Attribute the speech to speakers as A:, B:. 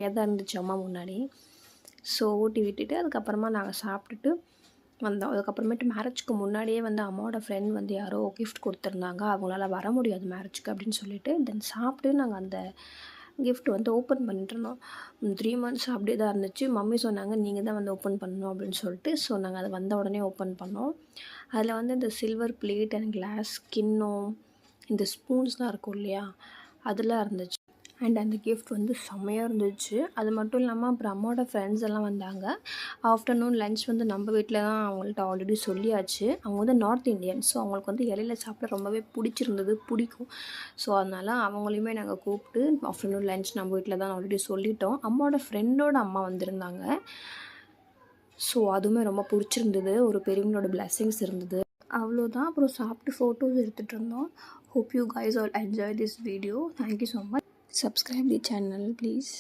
A: தான் இருந்துச்சு அம்மா முன்னாடி. ஸோ ஊட்டி விட்டுட்டு அதுக்கப்புறமா நாங்கள் சாப்பிட்டுட்டு வந்தோம். அதுக்கப்புறமேட்டு மேரேஜ்க்கு முன்னாடியே வந்து அம்மாவோட ஃப்ரெண்ட் வந்து யாரோ கிஃப்ட் கொடுத்துருந்தாங்க. அவங்களால வர முடியாது மேரேஜ்க்கு அப்படின்னு சொல்லிட்டு தென் சாப்பிட்டு நாங்கள் அந்த கிஃப்ட் வந்து ஓப்பன் பண்ணிட்டுருந்தோம். 3 மந்த்ஸ் அப்படியே தான் இருந்துச்சு. மம்மி சொன்னாங்க நீங்கள் தான் வந்து ஓப்பன் பண்ணணும் அப்படின்னு சொல்லிட்டு. ஸோ நாங்கள் அதை வந்த உடனே ஓப்பன் பண்ணோம். அதில் வந்து இந்த சில்வர் பிளேட் அண்ட் கிளாஸ் கிண்ணம், இந்த ஸ்பூன்ஸ்லாம் இருக்கும் இல்லையா, அதெல்லாம் இருந்துச்சு. அண்ட் அந்த கிஃப்ட் வந்து செம்மையாக இருந்துச்சு. அது மட்டும் இல்லாமல் அப்புறம் அம்மாவோட ஃப்ரெண்ட்ஸ் எல்லாம் வந்தாங்க. ஆஃப்டர்நூன் லன்ச் வந்து நம்ம வீட்டில் தான் அவங்கள்ட்ட ஆல்ரெடி சொல்லியாச்சு. அவங்க வந்து நார்த் இந்தியன். ஸோ அவங்களுக்கு வந்து இலையில சாப்பிட ரொம்பவே பிடிக்கும். ஸோ அதனால் அவங்களையுமே நாங்கள் கூப்பிட்டு ஆஃப்டர்நூன் லன்ச் நம்ம வீட்டில் தான் ஆல்ரெடி சொல்லிட்டோம். அம்மாவோட ஃப்ரெண்டோட அம்மா வந்திருந்தாங்க. ஸோ அதுவுமே ரொம்ப பிடிச்சிருந்தது. ஒரு பெரியவங்களோட பிளெஸ்ஸிங்ஸ் இருந்தது. அவ்வளோதான். அப்புறம் சாப்பிட்டு ஃபோட்டோஸ் எடுத்துகிட்டு இருந்தோம். Hope you guys all enjoy this video. Thank you so much. Subscribe the channel please.